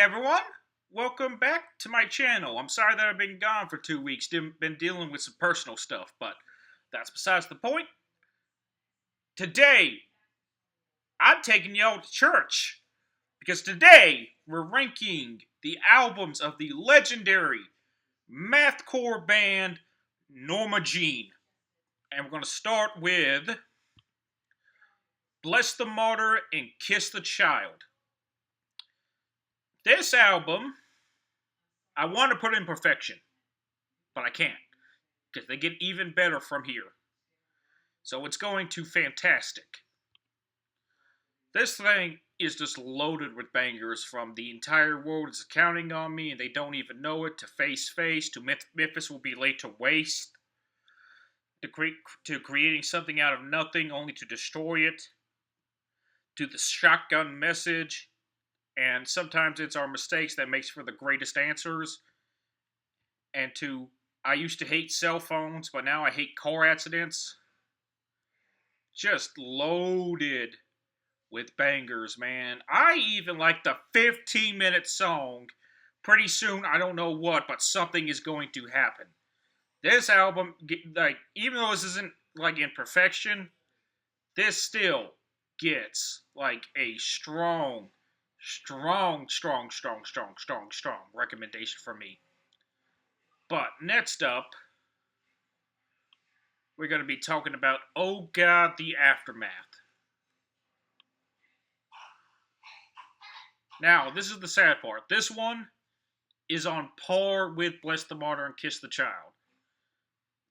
everyone, welcome back to my channel. I'm sorry that I've been gone for 2 weeks, been dealing with some personal stuff, but that's besides the point. Today, I'm taking y'all to church because today we're ranking the albums of the legendary mathcore band Norma Jean. And we're going to start with Bless the Martyr and Kiss the Child. This album, I want to put in perfection, but I can't, because they get even better from here. So it's going to fantastic. This thing is just loaded with bangers from The Entire World is Counting on Me and They Don't Even Know It, to Face Face, to Memphis Will Be Laid to Waste, to Creating Something Out of Nothing Only to Destroy It, to The Shotgun Message, and Sometimes It's Our Mistakes That Makes for the Greatest Answers, and to I Used to Hate Cell Phones, but Now I Hate Car Accidents. Just loaded with bangers, man. I even like the 15-minute song, Pretty Soon, I Don't Know What, but Something Is Going to Happen. This album, like, even though this isn't, like, in perfection, this still gets, like, a strong recommendation from me. But next up, we're going to be talking about Oh God, the Aftermath. Now, this is the sad part. This one is on par with Bless the Martyr and Kiss the Child,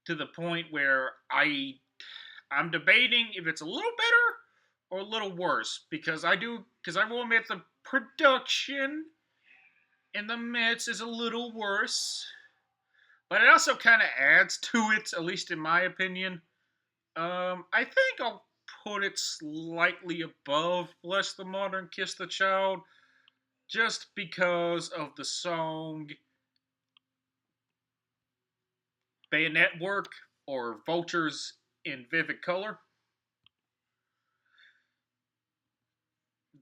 to the point where I'm debating if it's a little better or a little worse, because I will admit the production in the mix is a little worse, but it also kind of adds to it, at least in my opinion. I think I'll put it slightly above Bless the Martyr and Kiss the Child, just because of the song Bayonet Work, or Vultures in Vivid Color.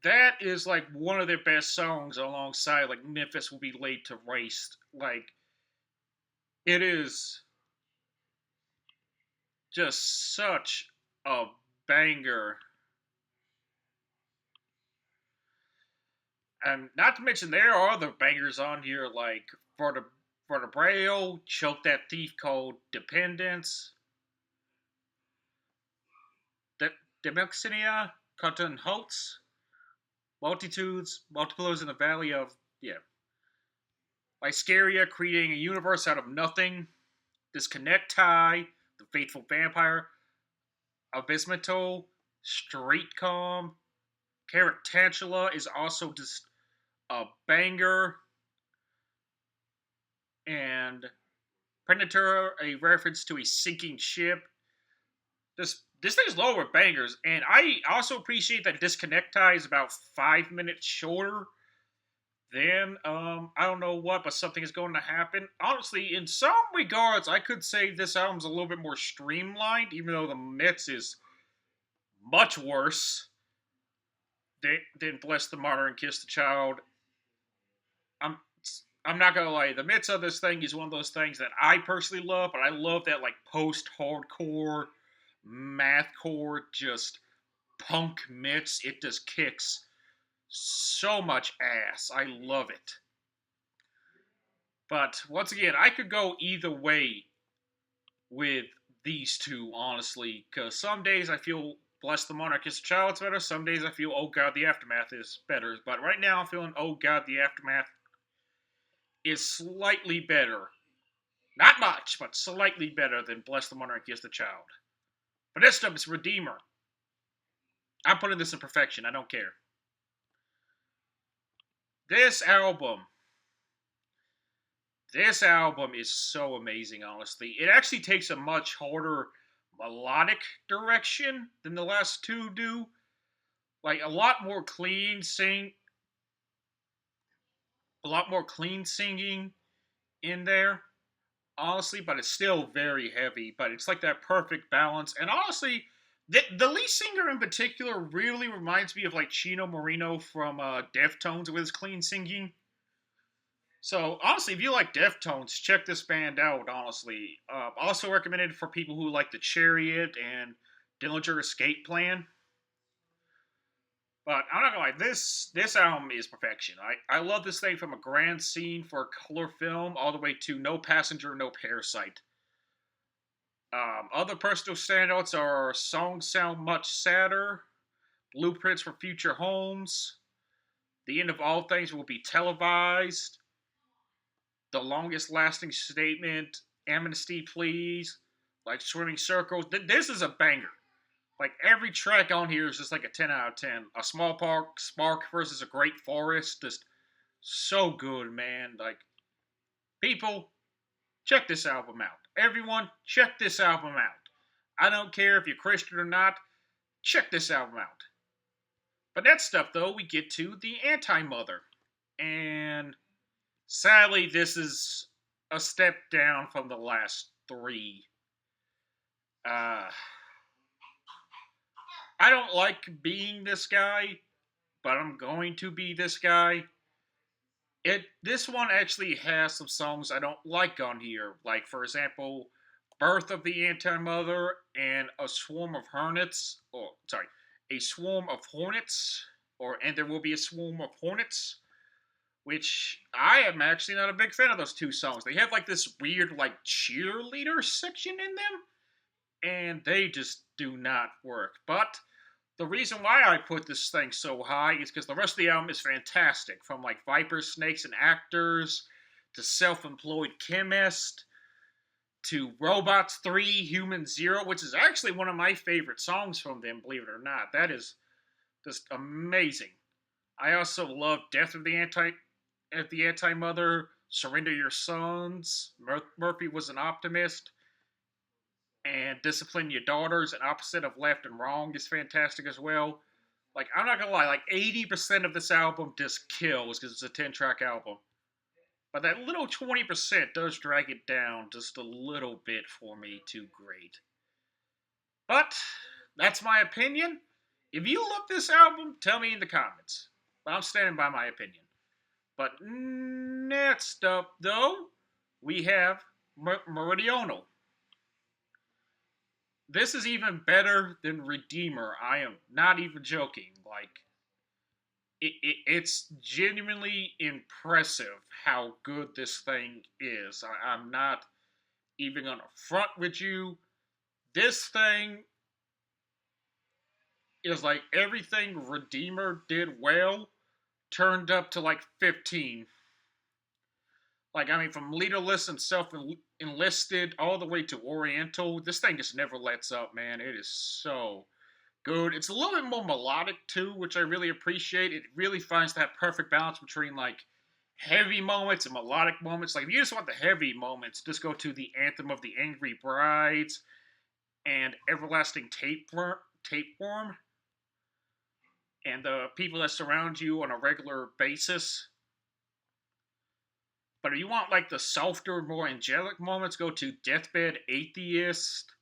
That is like one of their best songs, alongside like Memphis Will Be Laid to Waste. Like, it is just such a banger. And not to mention, there are other bangers on here, like Vertebrae, Choke That Thief Called Dependence, Demoxinia, Cotton Holtz, Multitudes, Multiples in the Valley of, Lycaria, Creating a Universe Out of Nothing, Disconnect Tie, The Faithful Vampire, Abysmato, Straight Calm, Carantantula is also just a banger, and Predator, a reference to a sinking ship. This thing's lower with bangers, and I also appreciate that Disconnect Tie is about 5 minutes shorter than I don't know what, but Something Is Going to Happen. Honestly, in some regards, I could say this album's a little bit more streamlined, even though the mix is much worse than Bless the Martyr and Kiss the Child. I'm I'm not gonna lie, the mix of this thing is one of those things that I personally love, but I love that like post-hardcore, mathcore, just punk mix. It just kicks so much ass. I love it. But once again, I could go either way with these two, honestly, because some days I feel Bless the Monarch is Child's better, some days I feel Oh God, the Aftermath is better. But right now I'm feeling Oh God, the Aftermath is slightly better. Not much, but slightly better than Bless the Monarch is the Child. But this stuff is Redeemer. I'm putting this in perfection. I don't care. This album is so amazing, honestly. It actually takes a much harder melodic direction than the last two do. Like, a lot more clean singing in there, honestly, but it's still very heavy. But it's like that perfect balance. And honestly, the lead singer in particular really reminds me of like Chino Moreno from Deftones with his clean singing. So honestly, if you like Deftones, check this band out. Honestly, also recommended for people who like the Chariot and Dillinger Escape Plan. But I'm not gonna lie, this album is perfection. I love this thing from a grand scene for a color film all the way to No Passenger, No Parasite. Other personal standouts are Songs Sound Much Sadder, Blueprints for Future Homes, The End of All Things Will Be Televised, The Longest Lasting Statement, Amnesty Please, like Swimming Circles. This is a banger. Like every track on here is just like a 10 out of 10. A Small Park Spark versus a Great Forest, just so good, man. Like people, check this album out. Everyone, check this album out. I don't care if you're Christian or not, check this album out. But that stuff though, we get to the Anti Mother. And sadly, this is a step down from the last three. Uh, I don't like being this guy, but I'm going to be this guy. This one actually has some songs I don't like on here, like for example, "Birth of the Anti-Mother" and "A Swarm of Hornets," or sorry, "A Swarm of Hornets," or "And There Will Be a Swarm of Hornets," which I am actually not a big fan of those two songs. They have like this weird like cheerleader section in them, and they just do not work. But the reason why I put this thing so high is because the rest of the album is fantastic. From like Vipers, Snakes, and Actors to Self Employed Chemist to Robots 3, Human Zero, which is actually one of my favorite songs from them, believe it or not. That is just amazing. I also love Death of the Anti Mother, Surrender Your Sons, Murphy Was an Optimist, and Discipline Your Daughters, an opposite of Left and Wrong is fantastic as well. Like, I'm not gonna lie, like 80% of this album just kills because it's a 10-track album. But that little 20% does drag it down just a little bit for me to grade. But that's my opinion. If you love this album, tell me in the comments. But I'm standing by my opinion. But next up, though, we have Meridional. This is even better than Redeemer. I am not even joking. Like, it's genuinely impressive how good this thing is. I'm not even gonna front with you. This thing is like everything Redeemer did well turned up to like 15. Like, I mean, from leaderless and self enlisted all the way to Oriental, this thing just never lets up, man. It is so good. It's a little bit more melodic too, which I really appreciate. It really finds that perfect balance between like heavy moments and melodic moments. Like, if you just want the heavy moments, just go to the Anthem of the Angry Brides and Everlasting Tapeworm, and the people that surround you on a regular basis. But if you want like the softer, more angelic moments, go to Deathbed Atheist.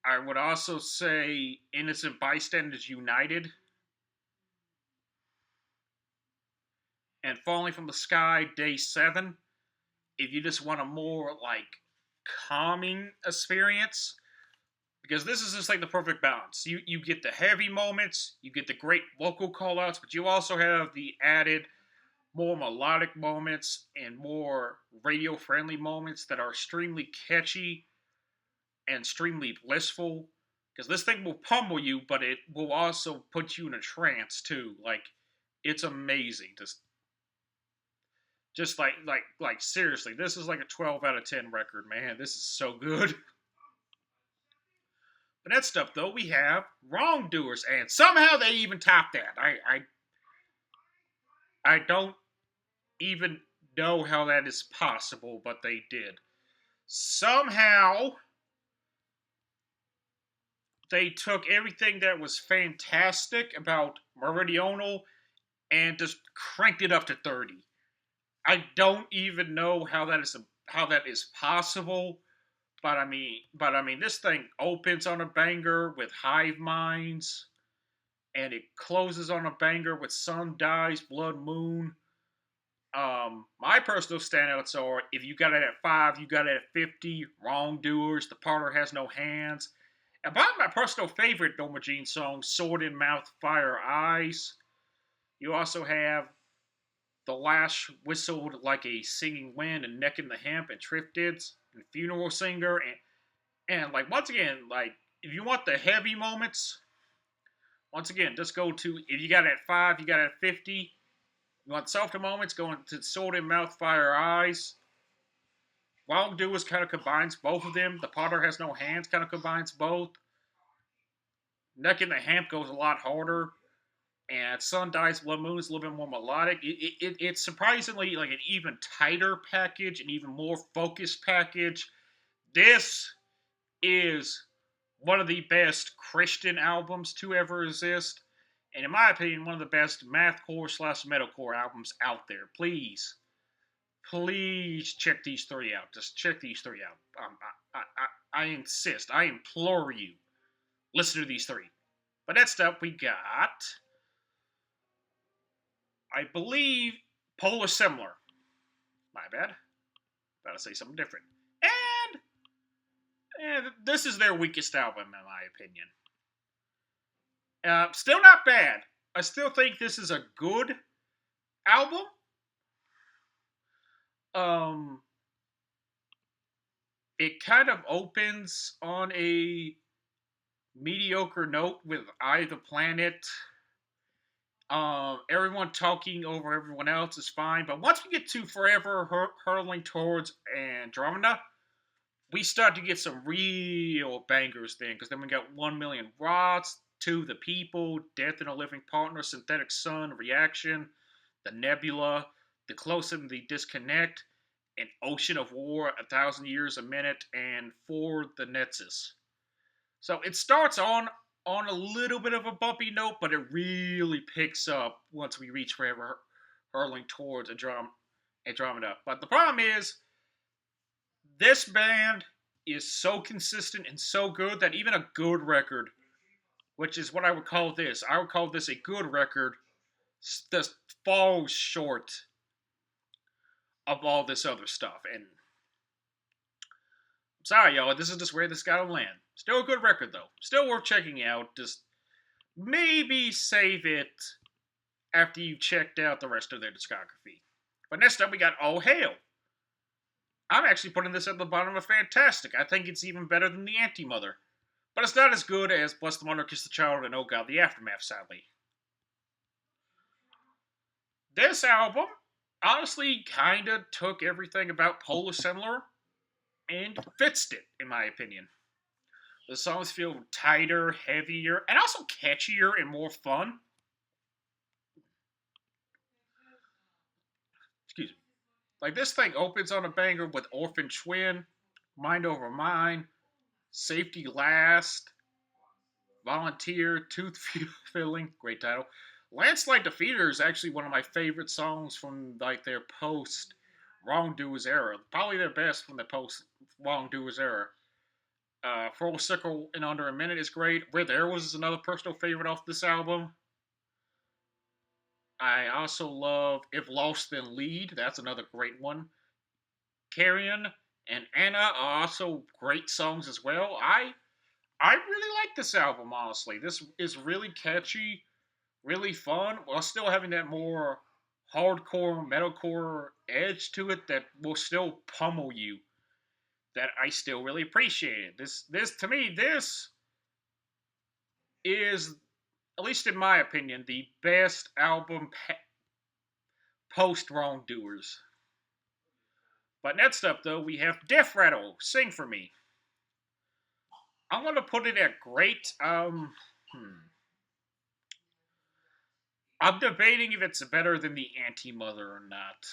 I would also say Innocent Bystanders United and Falling from the Sky Day 7. If you just want a more like calming experience, because this is just like the perfect balance. You get the heavy moments, you get the great vocal callouts, but you also have the added more melodic moments and more radio friendly moments that are extremely catchy and extremely blissful. Because this thing will pummel you, but it will also put you in a trance too. Like, it's amazing. Just like seriously, this is like a 12 out of 10 record, man. This is so good. But next up, though, we have Wrongdoers, and somehow they even top that. I don't even know how that is possible, but they did. Somehow they took everything that was fantastic about Meridional and just cranked it up to 30. I don't even know how that is possible, but I mean, this thing opens on a banger with Hive Minds, and it closes on a banger with Sun Dies, Blood Moon. My personal standouts are if you got it at 5, you got it at 50, Wrongdoers, The Parlor Has No Hands. And by my personal favorite Norma Jean song, Sword in Mouth, Fire Eyes. You also have The Lash Whistled Like a Singing Wind and Neck in the Hemp and Triffids and Funeral Singer. And like, once again, like, if you want the heavy moments, once again, just go to, if you got it at 5, you got it at 50. You want softer moments, going to Sword in Mouth, Fire Eyes. Wrongdoers kind of combines both of them. The Potter Has No Hands kind of combines both. Neck in the Hemp goes a lot harder. And Sun Dies Blood Moon is a little bit more melodic. It's surprisingly like an even tighter package, an even more focused package. This is one of the best Christian albums to ever exist. And in my opinion, one of the best mathcore slash metalcore albums out there. Please check these three out. Just check these three out. I insist. I implore you. Listen to these three. But next up, we got, I believe, Polar Similar. My bad. Gotta say something different. And this is their weakest album, in my opinion. Still not bad. I still think this is a good album. Um, it kind of opens on a mediocre note with Eye of the Planet. Everyone talking over everyone else is fine, but once we get to Forever Hurling Towards Andromeda, we start to get some real bangers then, because then we got 1 Million Rods, To the People, Death in a Living Partner, Synthetic Sun, Reaction, The Nebula, The Closer and the Disconnect, and Ocean of War, 1,000 Years a Minute, and For the Netsis. So it starts on a little bit of a bumpy note, but it really picks up once we reach Forever Hurling Towards Andromeda. But the problem is, this band is so consistent and so good that even a good record, which is what I would call this, I would call this a good record, just falls short of all this other stuff. And I'm sorry, y'all, this is just where this got to land. Still a good record, though. Still worth checking out. Just maybe save it after you've checked out the rest of their discography. But next up, we got Oh Hail. I'm actually putting this at the bottom of Fantastic. I think it's even better than The Anti-Mother. But it's not as good as Bless the Mother, Kiss the Child, and Oh God, The Aftermath, sadly. This album, honestly, kind of took everything about Polar Similar and fixed it, in my opinion. The songs feel tighter, heavier, and also catchier and more fun. Excuse me. Like, this thing opens on a banger with Orphan Twin, Mind Over Mind, Safety Last, Volunteer, Tooth Filling, great title. Landslide Defeater is actually one of my favorite songs from like their post Wrongdoers era. Probably their best from the post Wrongdoers era. Full Circle in Under a Minute is great. Where There Was is another personal favorite off this album. I also love If Lost Then Lead. That's another great one. Carrion and Anna are also great songs as well. I really like this album, honestly. This is really catchy, really fun, while still having that more hardcore, metalcore edge to it that will still pummel you. That I still really appreciate it. This to me, this is, at least in my opinion, the best album post Wrongdoers. But next up, though, we have Death Rattle, Sing For Me. I'm going to put it at great. I'm debating if it's better than The Anti-Mother or not.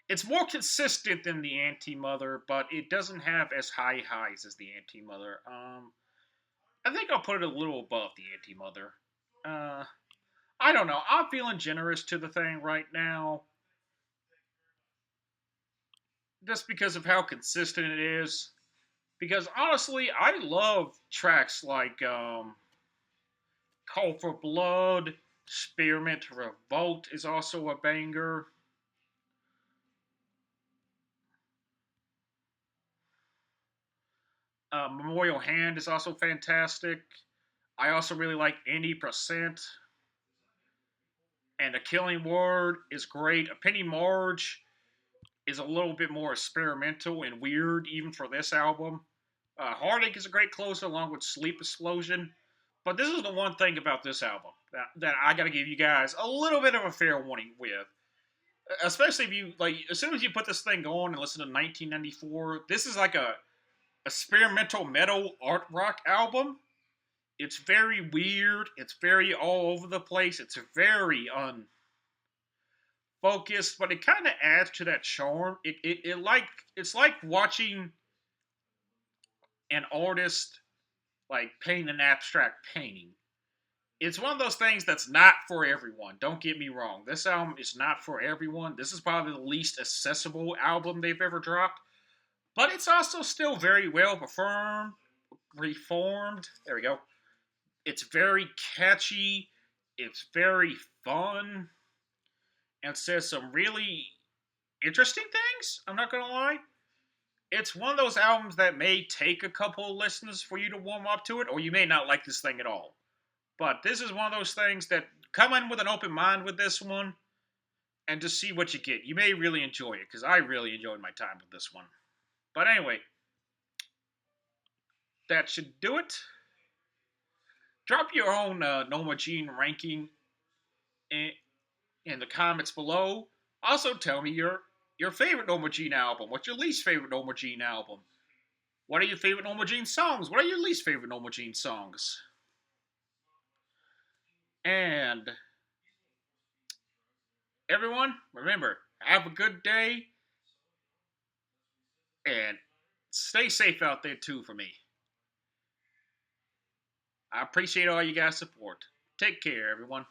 It's more consistent than The Anti-Mother, but it doesn't have as high highs as The Anti-Mother. I think I'll put it a little above The Anti-Mother. I don't know. I'm feeling generous to the thing right now. Just because of how consistent it is. Because honestly, I love tracks like Call for Blood Spearmint Revolt is also a banger. Memorial Hand is also fantastic. I also really like Any Percent. And The Killing Word is great. A Penny Marge is a little bit more experimental and weird, even for this album. Heartache is a great closer, along with Sleep Explosion. But this is the one thing about this album that I got to give you guys a little bit of a fair warning with. Especially if you, like, as soon as you put this thing on and listen to 1994, this is like a experimental metal art rock album. It's very weird. It's very all over the place. It's very unfocused, but it kind of adds to that charm. It's like watching an artist like paint an abstract painting. It's one of those things that's not for everyone. Don't get me wrong. This album is not for everyone. This is probably the least accessible album they've ever dropped, but it's also still very well performed, reformed. There we go. It's very catchy. It's very fun and says some really interesting things. I'm not gonna lie. It's one of those albums that may take a couple of listens for you to warm up to it, or you may not like this thing at all. But this is one of those things that come in with an open mind with this one and just see what you get. You may really enjoy it, because I really enjoyed my time with this one. But anyway, that should do it. Drop your own Noma Gene ranking in, in the comments below. Also, tell me your favorite Norma Jean album. What's your least favorite Norma Jean album? What are your favorite Norma Jean songs? What are your least favorite Norma Jean songs? And everyone, remember, have a good day and stay safe out there too for me. I appreciate all you guys' support. Take care, everyone.